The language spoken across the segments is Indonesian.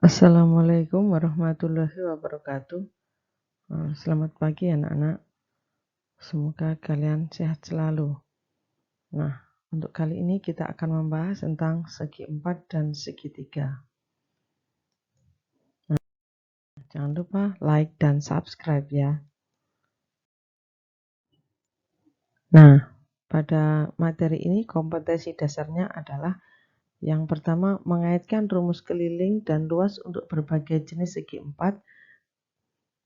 Assalamualaikum warahmatullahi wabarakatuh. Selamat pagi anak-anak. Semoga kalian sehat selalu. Nah, untuk kali ini kita akan membahas tentang segi 4 dan segitiga. Jangan lupa like dan subscribe ya. Nah, pada materi ini kompetensi dasarnya adalah yang pertama mengaitkan rumus keliling dan luas untuk berbagai jenis segi 4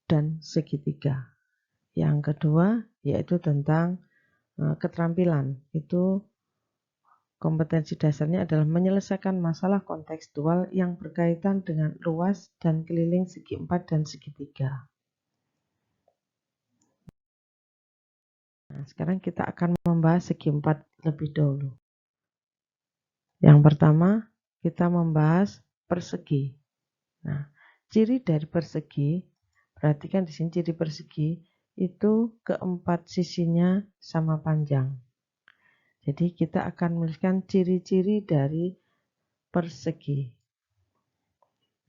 dan segitiga. Yang kedua yaitu tentang keterampilan. Itu kompetensi dasarnya adalah menyelesaikan masalah kontekstual yang berkaitan dengan luas dan keliling segi 4 dan segitiga. Nah, sekarang kita akan membahas segi 4 lebih dahulu. Yang pertama, kita membahas persegi. Nah, ciri dari persegi, perhatikan di sini ciri persegi itu keempat sisinya sama panjang. Jadi kita akan menuliskan ciri-ciri dari persegi.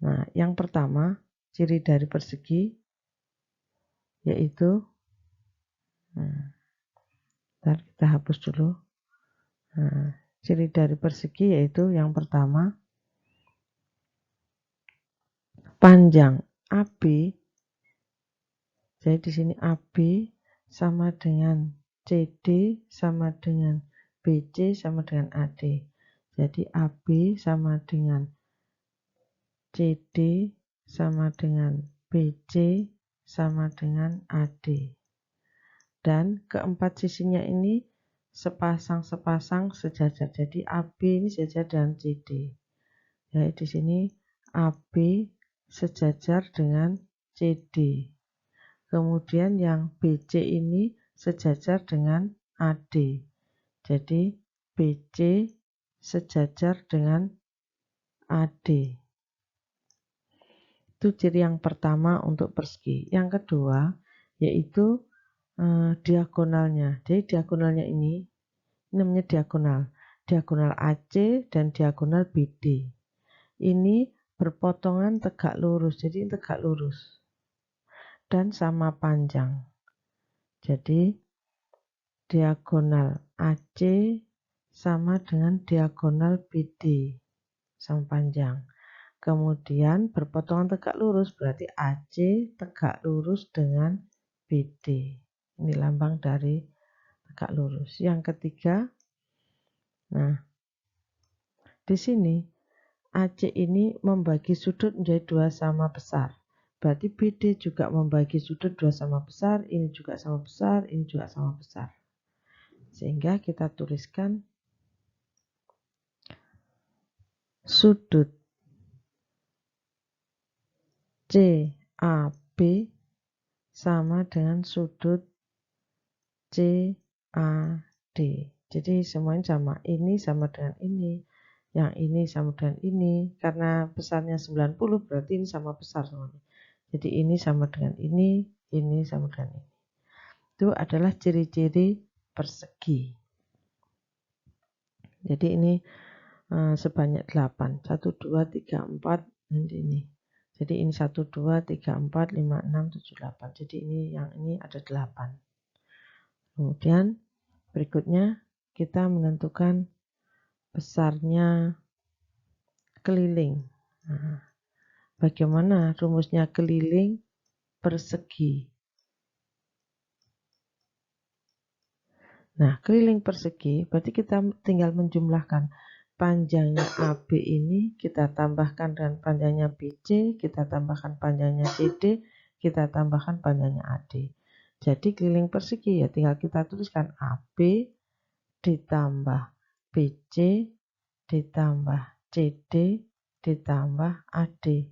Nah, yang pertama, ciri dari persegi yaitu, ntar kita hapus dulu. Nah, ciri dari persegi yaitu yang pertama, panjang AB. Jadi di sini AB sama dengan CD sama dengan BC sama dengan AD. Jadi AB sama dengan CD sama dengan BC sama dengan AD. Dan keempat sisinya ini sepasang-sepasang sejajar. Jadi AB ini sejajar dengan CD. Ya, di sini AB sejajar dengan CD. Kemudian yang BC ini sejajar dengan AD. Jadi BC sejajar dengan AD. Itu ciri yang pertama untuk persegi. Yang kedua yaitu diagonalnya. Jadi diagonalnya ini namanya diagonal. Diagonal AC dan diagonal BD. Ini berpotongan tegak lurus. Jadi tegak lurus. Dan sama panjang. Jadi diagonal AC sama dengan diagonal BD. Sama panjang. Kemudian berpotongan tegak lurus. Berarti AC tegak lurus dengan BD. Ini lambang dari tegak lurus. Yang ketiga, nah di sini AC ini membagi sudut menjadi dua sama besar. Berarti BD juga membagi sudut dua sama besar. Ini juga sama besar. Ini juga sama besar. Sehingga kita tuliskan sudut CAB sama dengan sudut CAD. Jadi semuanya sama. Ini sama dengan ini. Yang ini sama dengan ini. Karena besarnya 90 berarti ini sama besar semuanya. Jadi ini sama dengan ini sama dengan ini. Itu adalah ciri-ciri persegi. Jadi ini sebanyak 8. 1, 2, 3, 4 nanti ini. Jadi ini 1, 2, 3, 4, 5, 6, 7, 8. Jadi ini yang ini ada 8. Kemudian berikutnya kita menentukan besarnya keliling. Nah, bagaimana rumusnya keliling persegi? Nah, keliling persegi berarti kita tinggal menjumlahkan panjangnya AB ini, kita tambahkan dengan panjangnya BC, kita tambahkan panjangnya CD, kita tambahkan panjangnya AD. Jadi keliling persegi ya tinggal kita tuliskan AB ditambah BC ditambah CD ditambah AD.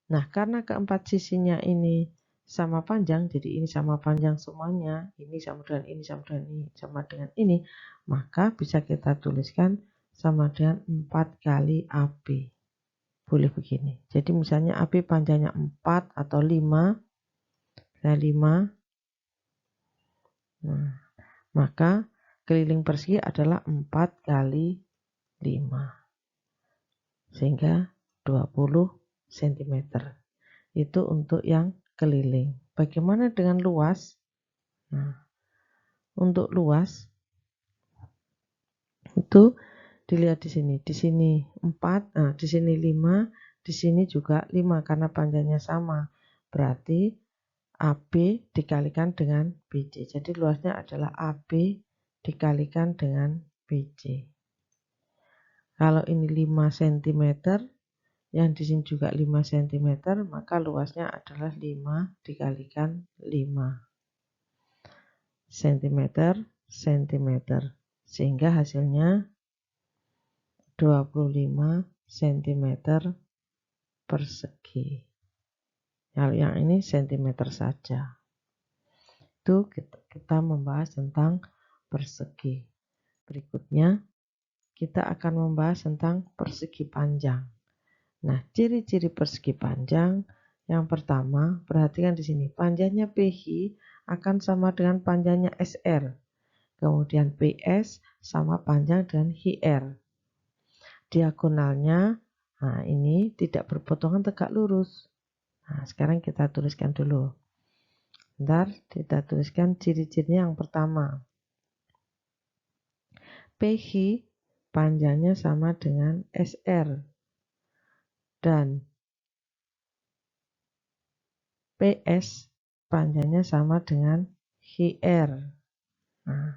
Nah, karena keempat sisinya ini sama panjang, jadi ini sama panjang semuanya, ini sama dengan ini, sama dengan ini, sama dengan ini, maka bisa kita tuliskan sama dengan 4 kali AB. Boleh begini. Jadi misalnya AB panjangnya 4 atau 5, nah 5, nah, maka keliling persegi adalah 4 kali 5. Sehingga 20 cm. Itu untuk yang keliling. Bagaimana dengan luas? Nah, untuk luas itu dilihat di sini. Di sini 4, nah di sini 5, di sini juga 5 karena panjangnya sama. Berarti AB dikalikan dengan BC. Jadi luasnya adalah AB dikalikan dengan BC. Kalau ini 5 cm, yang di sini juga 5 cm, maka luasnya adalah 5 dikalikan 5 cm, cm. Sehingga hasilnya 25 cm persegi. Yang ini cm saja. Itu kita membahas tentang persegi. Berikutnya kita akan membahas tentang persegi panjang. Nah, ciri-ciri persegi panjang yang pertama, perhatikan di sini, panjangnya PH akan sama dengan panjangnya SR. Kemudian PS sama panjang dengan HR. Diagonalnya, nah ini tidak berpotongan tegak lurus. Nah, sekarang kita tuliskan dulu. Bentar, kita tuliskan ciri-cirinya yang pertama. PH panjangnya sama dengan SR dan PS panjangnya sama dengan HR. Nah,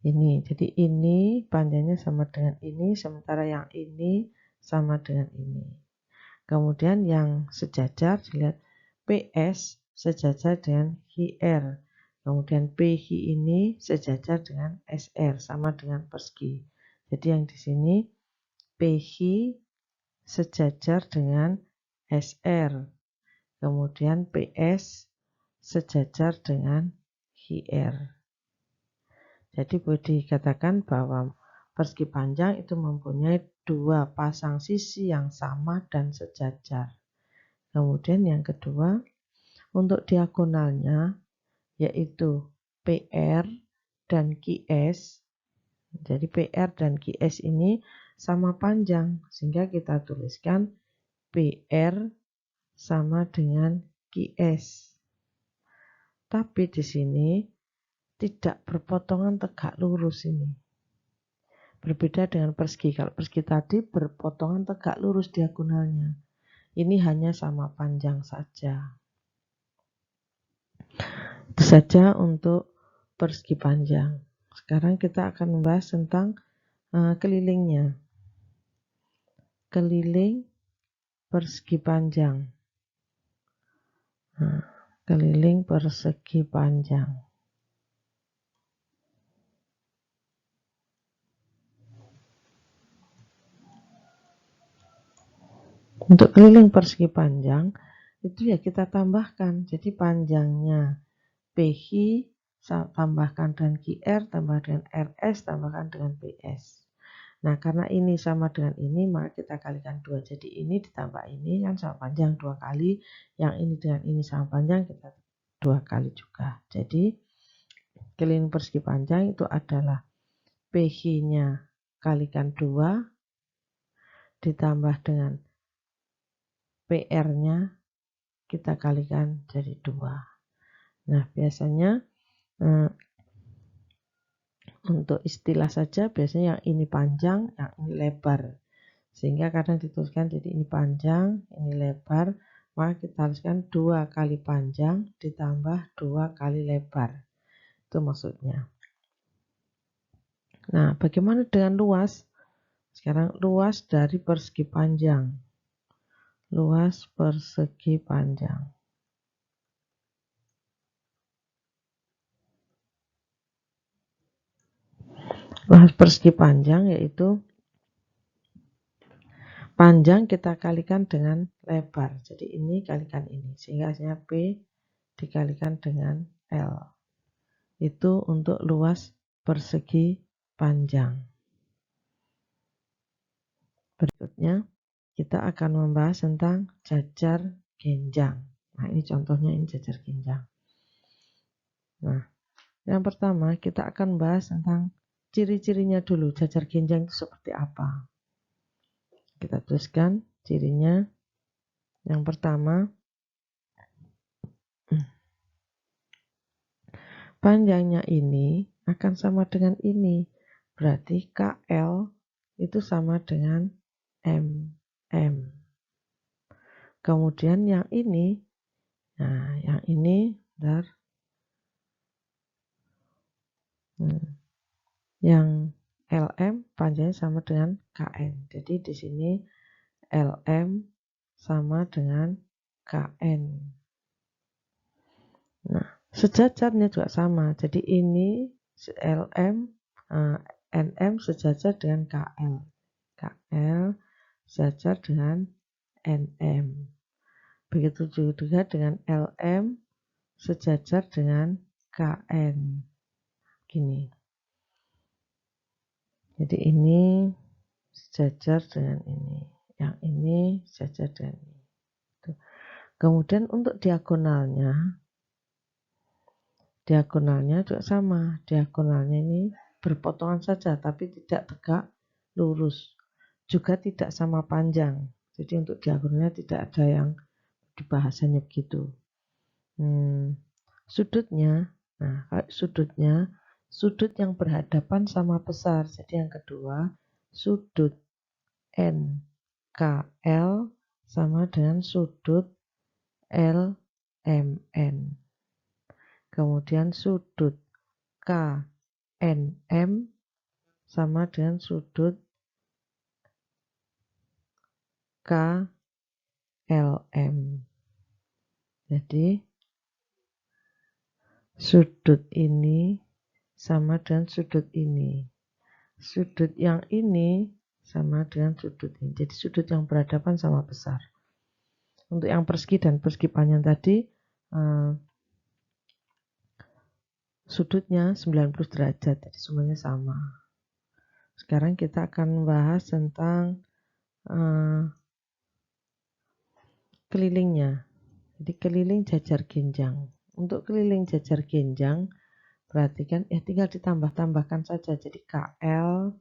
ini, jadi ini panjangnya sama dengan ini, sementara yang ini sama dengan ini. Kemudian yang sejajar, dilihat PS sejajar dengan HR. Kemudian PH ini sejajar dengan SR, sama dengan persegi. Jadi yang di sini PH sejajar dengan SR. Kemudian PS sejajar dengan HR. Jadi boleh dikatakan bahwa persegi panjang itu mempunyai dua pasang sisi yang sama dan sejajar. Kemudian yang kedua, untuk diagonalnya yaitu PR dan QS. Jadi PR dan QS ini sama panjang, sehingga kita tuliskan PR sama dengan QS. Tapi di sini tidak berpotongan tegak lurus ini. Berbeda dengan persegi. Kalau persegi tadi berpotongan tegak lurus diagonalnya. Ini hanya sama panjang saja. Itu saja untuk persegi panjang. Sekarang kita akan membahas tentang kelilingnya. Keliling persegi panjang. Nah, keliling persegi panjang. Untuk keliling persegi panjang itu ya kita tambahkan. Jadi panjangnya PH tambahkan dengan QR, tambah dengan RS, tambahkan dengan PS. Nah, karena ini sama dengan ini, maka kita kalikan 2. Jadi ini ditambah ini kan sama panjang 2 kali. Yang ini dengan ini sama panjang, kita 2 kali juga. Jadi keliling persegi panjang itu adalah PH-nya kalikan 2 ditambah dengan PR-nya kita kalikan jadi 2. Nah, biasanya untuk istilah saja biasanya yang ini panjang, yang ini lebar. Sehingga kadang dituliskan jadi ini panjang, ini lebar. Maka kita tuliskan 2 kali panjang ditambah 2 kali lebar. Itu maksudnya. Nah, bagaimana dengan luas? Sekarang luas dari persegi panjang. Luas persegi panjang. Luas persegi panjang yaitu panjang kita kalikan dengan lebar. Jadi ini kalikan ini. Sehingga hasilnya P dikalikan dengan L. Itu untuk luas persegi panjang. Berikutnya kita akan membahas tentang jajar genjang. Nah, ini contohnya, ini jajar genjang. Nah, yang pertama kita akan bahas tentang ciri-cirinya dulu. Jajar genjang itu seperti apa? Kita tuliskan cirinya. Yang pertama, panjangnya ini akan sama dengan ini. Berarti KL itu sama dengan MM. Kemudian yang ini, nah yang ini, bentar. Yang LM panjangnya sama dengan KN. Jadi di sini LM sama dengan KN. Nah, sejajarnya juga sama. Jadi ini LM, NM sejajar dengan KL. KL sejajar dengan NM. Begitu juga dengan LM sejajar dengan KN. Gini. Jadi ini sejajar dengan ini. Yang ini sejajar dengan ini. Kemudian untuk diagonalnya juga sama. Diagonalnya ini berpotongan saja, tapi tidak tegak lurus. Juga tidak sama panjang. Jadi untuk diagonalnya tidak ada yang dibahasanya begitu. Sudutnya, nah sudut yang berhadapan sama besar. Jadi yang kedua, sudut NKL sama dengan sudut LMN. Kemudian sudut KNM sama dengan sudut KLM. Jadi sudut ini sama dengan sudut ini. Sudut yang ini sama dengan sudut ini. Jadi sudut yang berhadapan sama besar. Untuk yang persegi dan persegi panjang tadi, sudutnya 90 derajat, jadi semuanya sama. Sekarang kita akan membahas tentang kelilingnya. Jadi keliling jajar genjang. Untuk keliling jajar genjang, perhatikan tinggal ditambah-tambahkan saja. Jadi KL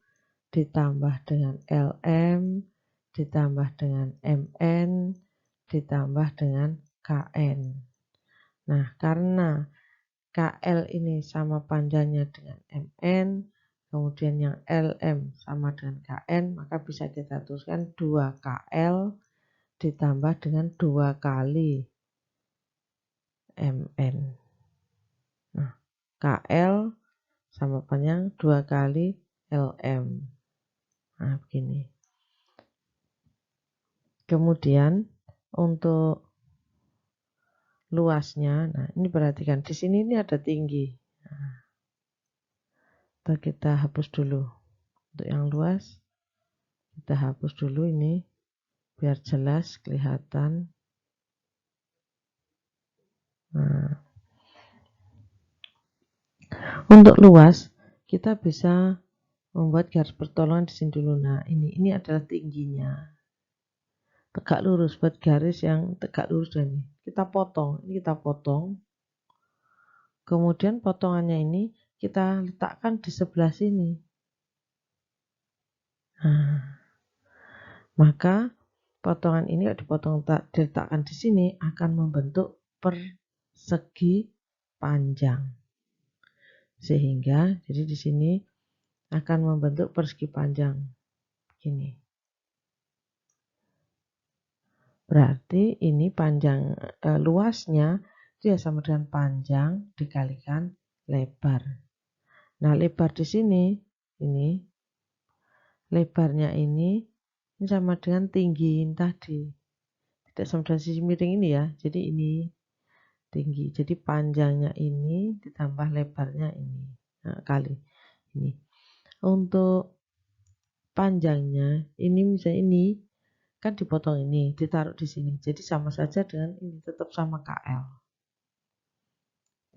ditambah dengan LM, ditambah dengan MN, ditambah dengan KN. Nah, karena KL ini sama panjangnya dengan MN, kemudian yang LM sama dengan KN, maka bisa kita tuliskan 2KL ditambah dengan 2 kali MN. Nah, KL sama panjang 2 kali LM. Nah, begini. Kemudian untuk luasnya, nah ini perhatikan di sini ini ada tinggi. Nah, kita hapus dulu. Untuk yang luas kita hapus dulu ini biar jelas kelihatan. Nah, untuk luas kita bisa membuat garis pertolongan di sini dulu. Nah, ini adalah tingginya. Tegak lurus, buat garis yang tegak lurus dan ini. Kita potong, ini kita potong. Kemudian potongannya ini kita letakkan di sebelah sini. Nah, maka potongan ini kalau diletakkan di sini akan membentuk persegi panjang. Sehingga jadi di sini akan membentuk persegi panjang. Begini. Berarti ini panjang luasnya dia sama dengan panjang dikalikan lebar. Nah, lebar di sini ini lebarnya ini sama dengan tinggi tadi. Tidak sama dengan sisi miring ini ya. Jadi ini tinggi. Jadi panjangnya ini ditambah lebarnya ini. Nah, kali ini. Untuk panjangnya ini misalnya ini kan dipotong ini, ditaruh di sini. Jadi sama saja dengan ini, tetap sama KL.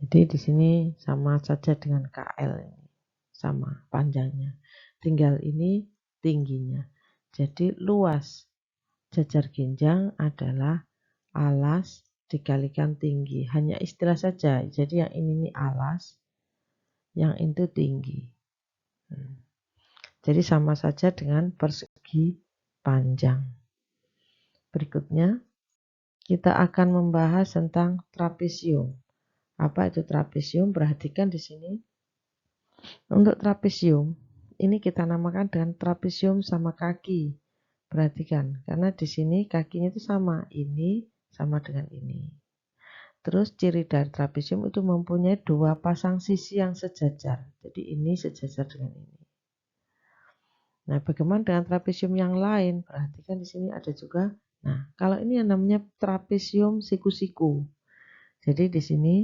Jadi di sini sama saja dengan KL ini. Sama panjangnya. Tinggal ini tingginya. Jadi luas jajar genjang adalah alas dikalikan tinggi. Hanya istilah saja. Jadi yang ini alas, yang itu tinggi. Jadi sama saja dengan persegi panjang. Berikutnya kita akan membahas tentang trapesium. Apa itu trapesium? Perhatikan di sini. Untuk trapesium, ini kita namakan dengan trapesium sama kaki. Perhatikan, karena di sini kakinya itu sama, ini sama dengan ini. Terus ciri dari trapesium itu mempunyai dua pasang sisi yang sejajar. Jadi ini sejajar dengan ini. Nah, bagaimana dengan trapesium yang lain? Perhatikan di sini ada juga. Nah, kalau ini yang namanya trapesium siku-siku. Jadi di sini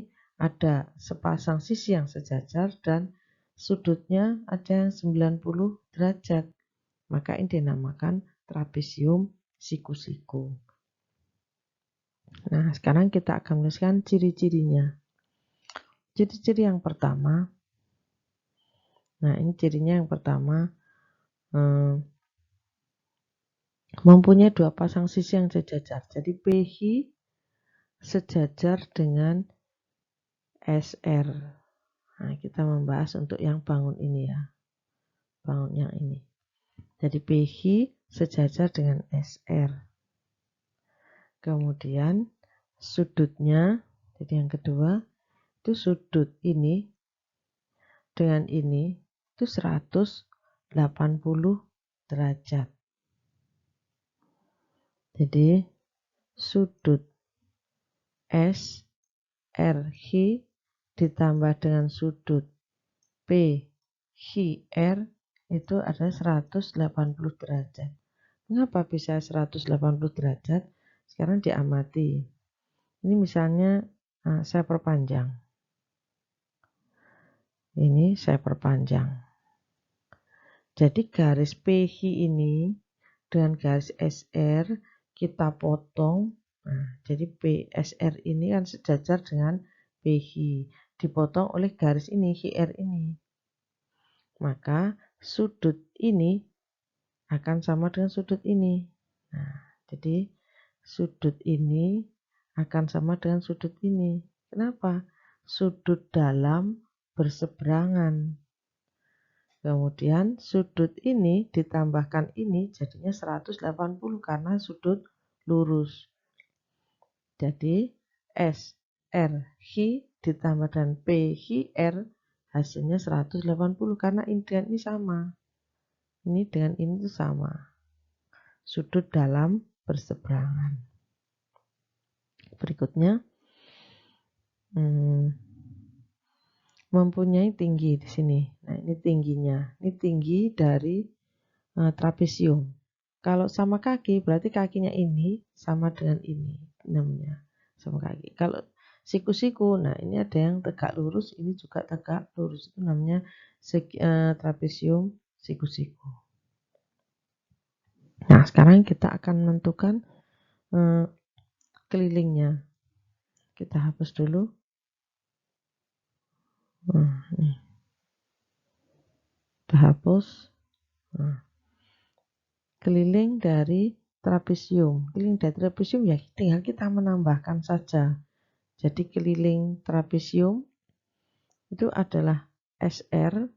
ada sepasang sisi yang sejajar dan sudutnya ada yang 90 derajat. Maka ini dinamakan trapesium siku-siku. Nah, sekarang kita akan menuliskan ciri-cirinya. Ciri-ciri yang pertama, nah ini cirinya yang pertama, mempunyai dua pasang sisi yang sejajar. Jadi PH sejajar dengan SR. Nah, kita membahas untuk yang bangun ini ya. Bangun yang ini. Jadi PH sejajar dengan SR. Kemudian sudutnya, jadi yang kedua, itu sudut ini dengan ini itu 180 derajat. Jadi sudut SRH ditambah dengan sudut PHR itu adalah 180 derajat. Mengapa bisa 180 derajat? Sekarang diamati. Ini misalnya saya perpanjang. Ini saya perpanjang. Jadi garis PH ini dengan garis SR kita potong. Nah, jadi PSR ini kan sejajar dengan PH. Dipotong oleh garis ini, HR ini. Maka sudut ini akan sama dengan sudut ini. Nah, jadi sudut ini akan sama dengan sudut ini. Kenapa? Sudut dalam berseberangan. Kemudian sudut ini ditambahkan ini jadinya 180 karena sudut lurus. Jadi SRH ditambah dengan PHR hasilnya 180 karena ini dengan ini sama. Ini dengan ini itu sama. Sudut dalam berseberangan. Berikutnya mempunyai tinggi di sini. Nah, ini tingginya. Ini tinggi dari trapesium. Kalau sama kaki berarti kakinya ini sama dengan ini namanya sama kaki. Kalau siku-siku, nah ini ada yang tegak lurus, ini juga tegak lurus, itu namanya trapesium siku-siku. Nah, sekarang kita akan menentukan kelilingnya. Kita hapus dulu. Nih. Kita hapus. Keliling dari trapesium. Keliling dari trapesium ya tinggal kita menambahkan saja. Jadi keliling trapesium itu adalah SR,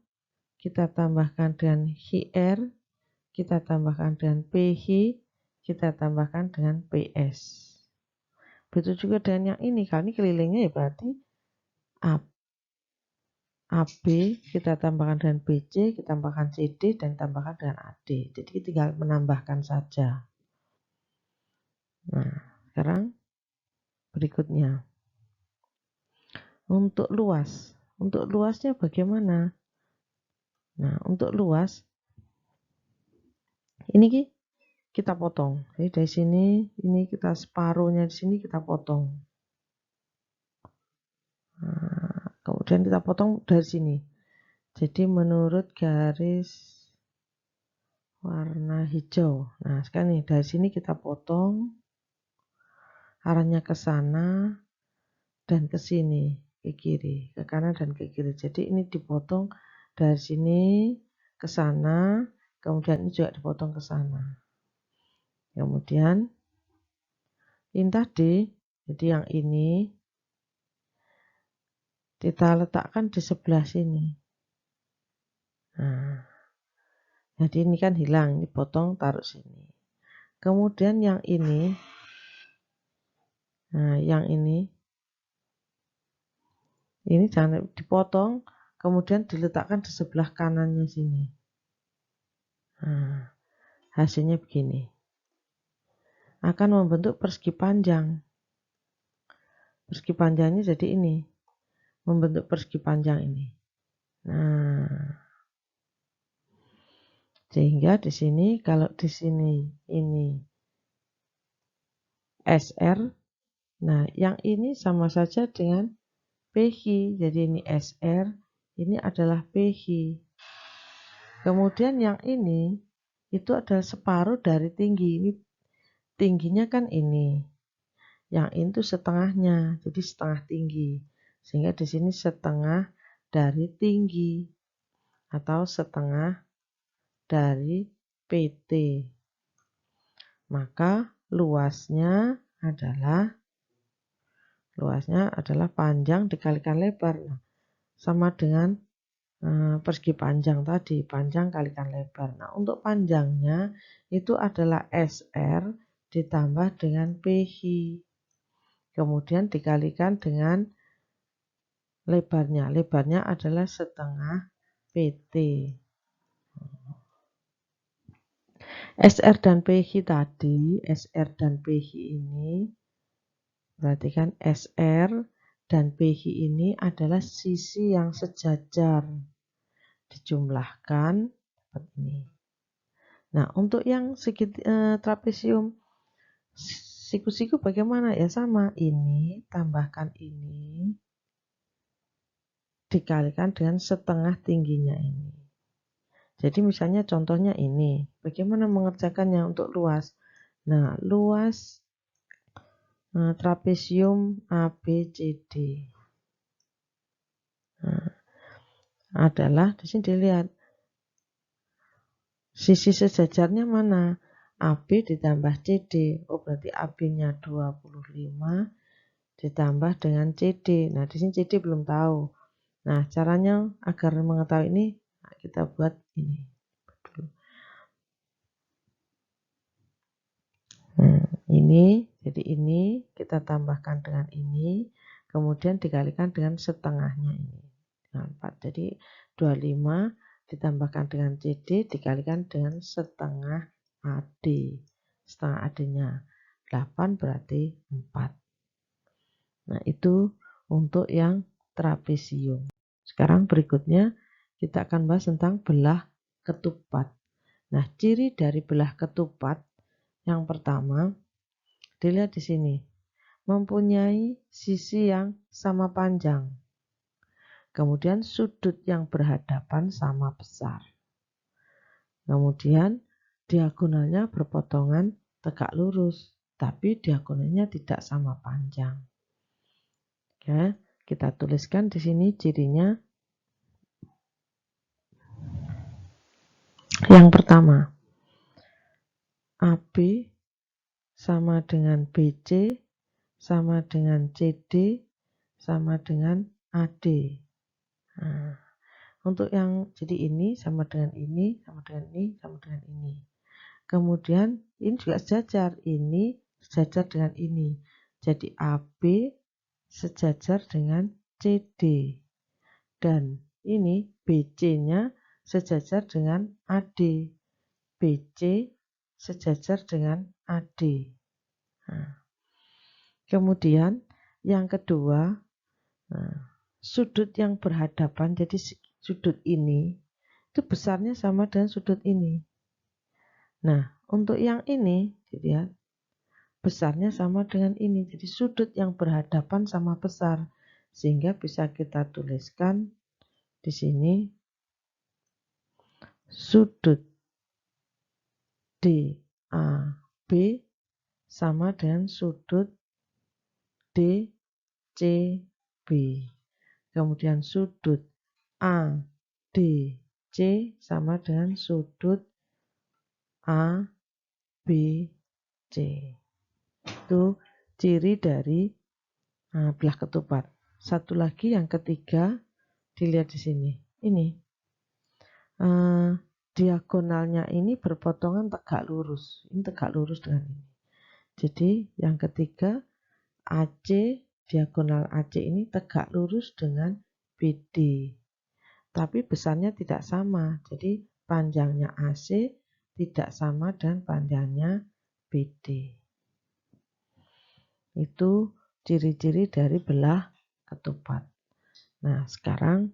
kita tambahkan dengan HR, kita tambahkan dengan PH, kita tambahkan dengan PS. Begitu juga dengan yang ini, kalau ini kelilingnya ya berarti AB, kita tambahkan dengan BC, kita tambahkan CD, dan tambahkan dengan AD. Jadi tinggal menambahkan saja. Nah, sekarang berikutnya. Untuk luasnya bagaimana? Nah, untuk luas, ini kita potong. Jadi dari sini, ini kita separuhnya di sini kita potong. Nah, kemudian kita potong dari sini. Jadi menurut garis warna hijau. Nah, sekarang nih dari sini kita potong arahnya ke sana dan ke sini, ke kiri, ke kanan dan ke kiri. Jadi ini dipotong dari sini ke sana, kemudian ini juga dipotong ke sana. Kemudian ini tadi, jadi yang ini kita letakkan di sebelah sini. Nah, jadi ini kan hilang, ini potong taruh sini. Kemudian yang ini Nah, yang ini jangan dipotong, kemudian diletakkan di sebelah kanannya sini. Nah, hasilnya begini. Akan membentuk persegi panjang. Persegi panjangnya jadi ini. Membentuk persegi panjang ini. Nah, sehingga di sini, kalau di sini ini SR, nah yang ini sama saja dengan PH. Jadi ini SR, ini adalah PH. Kemudian yang ini itu adalah separuh dari tinggi. Ini tingginya kan ini. Yang ini tuh setengahnya, jadi setengah tinggi. Sehingga di sini setengah dari tinggi atau setengah dari PT. Maka luasnya adalah panjang dikalikan lebar. Nah, sama dengan persegi panjang tadi, panjang kalikan lebar. Nah, untuk panjangnya itu adalah SR ditambah dengan PH. Kemudian dikalikan dengan lebarnya. Lebarnya adalah setengah PT. SR dan PH tadi, SR dan PH ini, perhatikan SR dan PH ini adalah sisi yang sejajar. Dijumlahkan seperti ini. Nah, untuk yang trapesium siku-siku bagaimana? Ya sama, ini tambahkan ini dikalikan dengan setengah tingginya ini. Jadi misalnya contohnya ini, bagaimana mengerjakannya untuk luas? Nah, luas trapesium ABCD adalah, di sini dilihat, sisi sejajarnya mana? AB ditambah CD, oh berarti AB-nya 25 ditambah dengan CD. Nah, di sini CD belum tahu. Nah, caranya agar mengetahui ini, kita buat ini. Ini, jadi ini kita tambahkan dengan ini, kemudian dikalikan dengan setengahnya ini. Dengan 4, jadi 25 ditambahkan dengan CD dikalikan dengan setengah AD. Setengah AD-nya 8 berarti 4. Nah, itu untuk yang trapesium. Sekarang berikutnya kita akan bahas tentang belah ketupat. Nah, ciri dari belah ketupat yang pertama, dilihat di sini, mempunyai sisi yang sama panjang. Kemudian sudut yang berhadapan sama besar. Kemudian diagonalnya berpotongan tegak lurus, tapi diagonalnya tidak sama panjang. Oke, kita tuliskan di sini cirinya. Yang pertama, AB sama dengan BC, sama dengan CD, sama dengan AD. Nah, untuk yang jadi ini sama dengan ini, sama dengan ini, sama dengan ini. Kemudian ini juga sejajar, ini sejajar dengan ini. Jadi AB sejajar dengan CD. Dan ini BC-nya sejajar dengan AD. BC sejajar dengan AD. Nah, kemudian yang kedua, sudut yang berhadapan, jadi sudut ini itu besarnya sama dengan sudut ini. Nah, untuk yang ini, dilihat, besarnya sama dengan ini. Jadi sudut yang berhadapan sama besar. Sehingga bisa kita tuliskan di sini sudut DAB sama dengan sudut DCB. Kemudian sudut ADC sama dengan sudut ABC. Itu ciri dari belah ketupat. Satu lagi yang ketiga, dilihat di sini. Ini diagonalnya ini berpotongan tegak lurus. Ini tegak lurus dengan ini. Jadi yang ketiga, AC, diagonal AC ini tegak lurus dengan BD. Tapi besarnya tidak sama. Jadi panjangnya AC tidak sama dengan panjangnya BD. Itu ciri-ciri dari belah ketupat. Nah, sekarang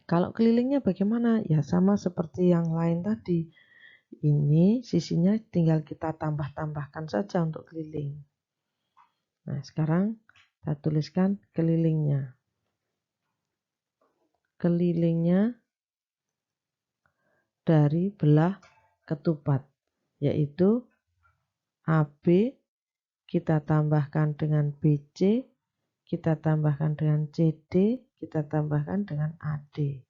kalau kelilingnya bagaimana? Ya sama seperti yang lain tadi. Ini sisinya tinggal kita tambah-tambahkan saja untuk keliling. Nah, sekarang kita tuliskan kelilingnya. Kelilingnya dari belah ketupat, yaitu AB kita tambahkan dengan BC, kita tambahkan dengan CD, kita tambahkan dengan AD.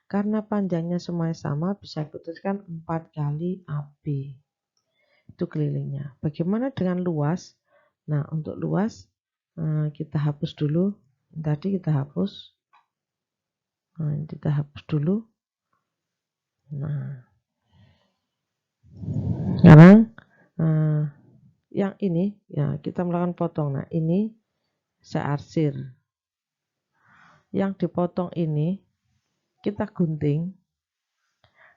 Karena panjangnya semuanya sama, bisa putuskan 4 kali AB. Itu kelilingnya. Bagaimana dengan luas? Nah, untuk luas kita hapus dulu. Tadi kita hapus. Nah, kita hapus dulu. Nah, sekarang yang ini ya kita melakukan potong. Nah, ini saya arsir. Yang dipotong ini kita gunting.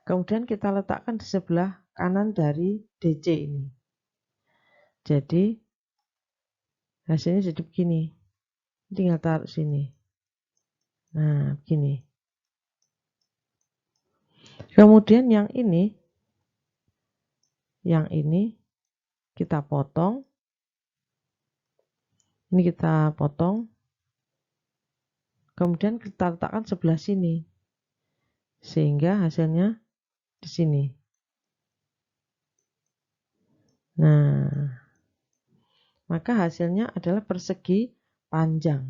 Kemudian kita letakkan di sebelah kanan dari DC ini. Jadi hasilnya jadi begini. Tinggal taruh sini. Nah, begini. Kemudian yang ini kita potong. Ini kita potong. Kemudian kita letakkan sebelah sini. Sehingga hasilnya di sini. Nah, maka hasilnya adalah persegi panjang.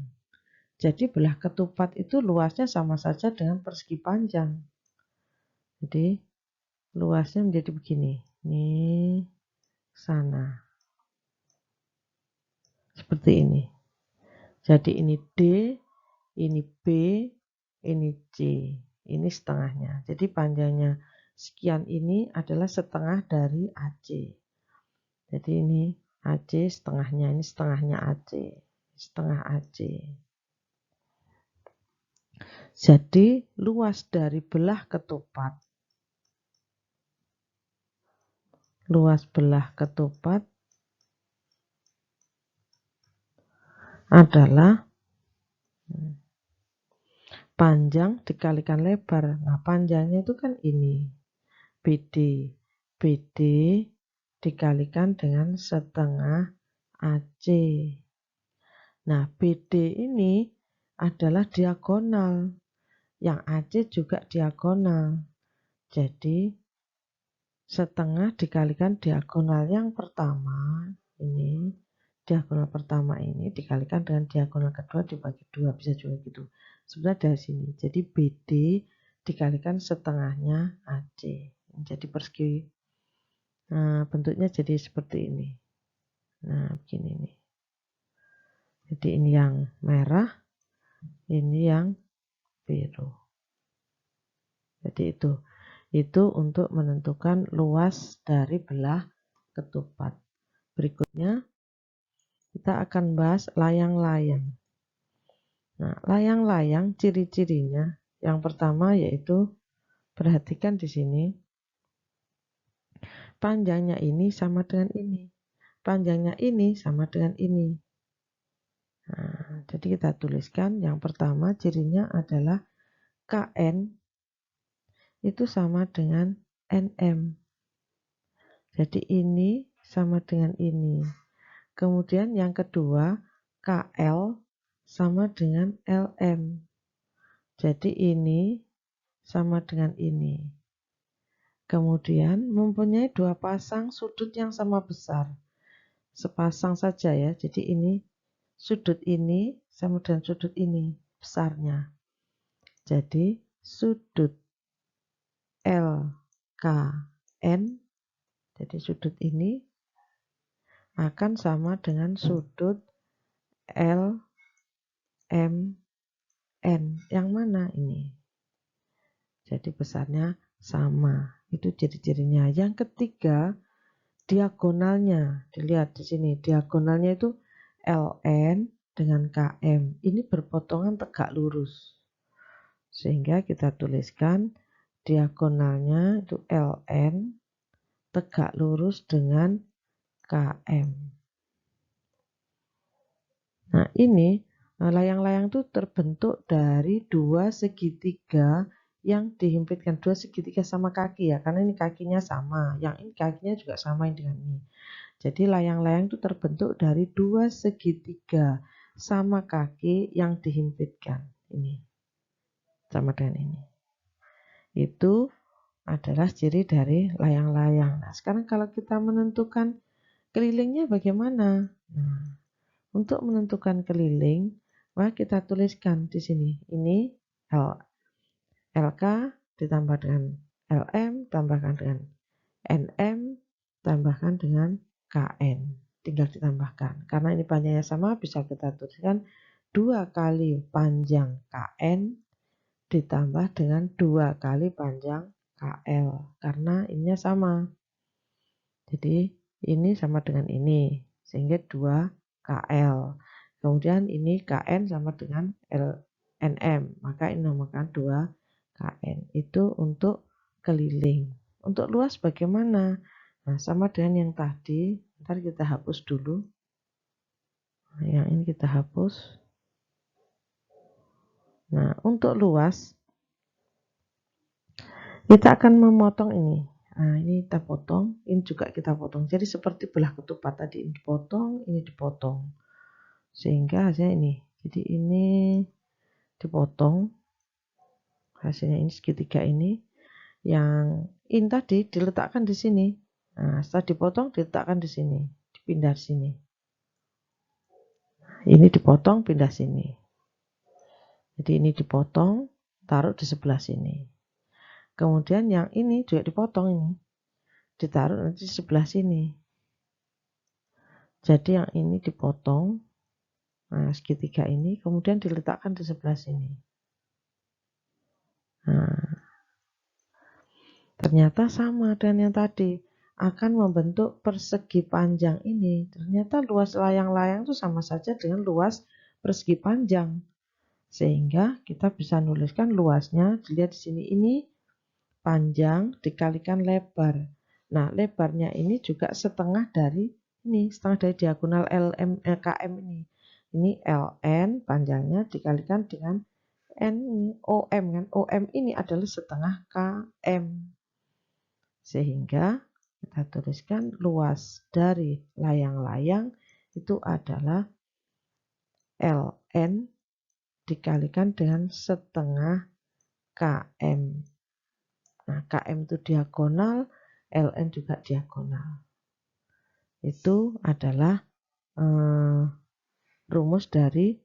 Jadi belah ketupat itu luasnya sama saja dengan persegi panjang. Jadi luasnya menjadi begini. Ini sana. Seperti ini. Jadi ini D, ini B, ini C. Ini setengahnya. Jadi panjangnya sekian ini adalah setengah dari AC. Jadi ini AC setengahnya, ini setengahnya AC. Setengah AC. Jadi luas dari belah ketupat, adalah panjang dikalikan lebar. Nah, panjangnya itu kan ini BD. BD dikalikan dengan setengah AC. Nah, BD ini adalah diagonal. Yang AC juga diagonal. Jadi setengah dikalikan diagonal yang pertama ini, diagonal pertama ini dikalikan dengan diagonal kedua dibagi 2, bisa juga gitu. Sebenarnya dari sini. Jadi BD dikalikan setengahnya AC. Jadi persegi. Nah, bentuknya jadi seperti ini. Nah, begini nih. Jadi ini yang merah, ini yang biru. Jadi itu untuk menentukan luas dari belah ketupat. Berikutnya kita akan bahas layang-layang. Nah, layang-layang ciri-cirinya yang pertama yaitu perhatikan di sini. Panjangnya ini sama dengan ini. Panjangnya ini sama dengan ini. Nah, jadi kita tuliskan yang pertama cirinya adalah KN itu sama dengan NM. Jadi ini sama dengan ini. Kemudian yang kedua KL sama dengan LM. Jadi ini sama dengan ini. Kemudian mempunyai dua pasang sudut yang sama besar. Sepasang saja ya. Jadi ini sudut ini sama dengan sudut ini besarnya. Jadi sudut LKN, jadi sudut ini akan sama dengan sudut LMN. Yang mana ini? Jadi besarnya sama. Itu ciri-cirinya. Yang ketiga, diagonalnya. Dilihat di sini, diagonalnya itu LN dengan KM. Ini berpotongan tegak lurus. Sehingga kita tuliskan diagonalnya itu LN tegak lurus dengan KM. Nah, ini layang-layang itu terbentuk dari dua segitiga yang dihimpitkan, dua segitiga sama kaki ya, karena ini kakinya sama, yang ini kakinya juga sama dengan ini. Jadi layang-layang itu terbentuk dari dua segitiga sama kaki yang dihimpitkan. Ini sama dengan ini. Itu adalah ciri dari layang-layang. Nah, sekarang kalau kita menentukan kelilingnya bagaimana? Nah, untuk menentukan keliling, maka kita tuliskan di sini. Ini LK ditambah dengan LM, tambahkan dengan NM, tambahkan dengan KN. Tinggal ditambahkan. Karena ini panjangnya sama, bisa kita tuliskan 2 kali panjang KN ditambah dengan 2 kali panjang KL. Karena ininya sama. Jadi ini sama dengan ini. Sehingga 2 KL. Kemudian ini KN sama dengan NM. Maka ini namakan 2 KN. Itu untuk keliling. Untuk luas bagaimana? Nah, sama dengan yang tadi. Ntar kita hapus dulu. Nah, yang ini kita hapus. Nah, untuk luas kita akan memotong ini. Nah, ini kita potong, ini juga kita potong. Jadi seperti belah ketupat tadi, ini dipotong, ini dipotong. Sehingga hasilnya ini. Jadi ini dipotong. Hasilnya ini segitiga ini. Yang ini tadi diletakkan di sini. Nah, setelah dipotong diletakkan di sini, dipindah sini. Ini dipotong, pindah sini. Jadi ini dipotong, taruh di sebelah sini. Kemudian yang ini juga dipotong ini, ditaruh nanti di sebelah sini. Jadi yang ini dipotong, nah segitiga ini, kemudian diletakkan di sebelah sini. Nah, ternyata sama dengan yang tadi, akan membentuk persegi panjang ini. Ternyata luas layang-layang itu sama saja dengan luas persegi panjang. Sehingga kita bisa nuliskan luasnya, dilihat di sini, ini panjang dikalikan lebar. Nah, lebarnya ini juga setengah dari ini, setengah dari diagonal KM ini. Ini LN panjangnya dikalikan dengan N OM kan. OM ini adalah setengah KM. Sehingga kita tuliskan luas dari layang-layang itu adalah LN dikalikan dengan setengah KM. Nah, KM itu diagonal, LN juga diagonal. Itu adalah rumus dari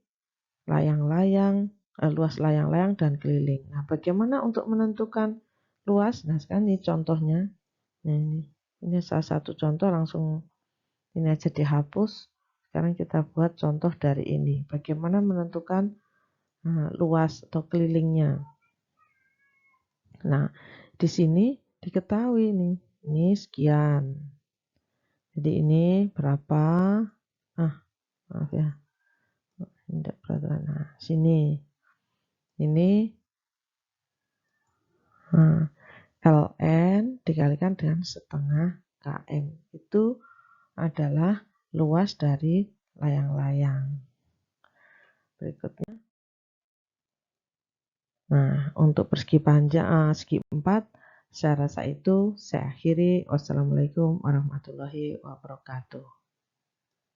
layang-layang, luas layang-layang dan keliling. Nah, bagaimana untuk menentukan luas? Nah, sekarang ini contohnya. Nah, ini salah satu contoh, langsung ini aja dihapus. Sekarang kita buat contoh dari ini. Bagaimana menentukan luas atau kelilingnya. Nah, di sini diketahui nih, ini sekian. Jadi ini berapa? Maaf ya. Tidak peraturan. Nah, sini. Ini LN dikalikan dengan setengah KM. Itu adalah luas dari layang-layang. Berikutnya. Nah, untuk persegi panjang segi 4, saya rasa itu saya akhiri. Wassalamualaikum warahmatullahi wabarakatuh.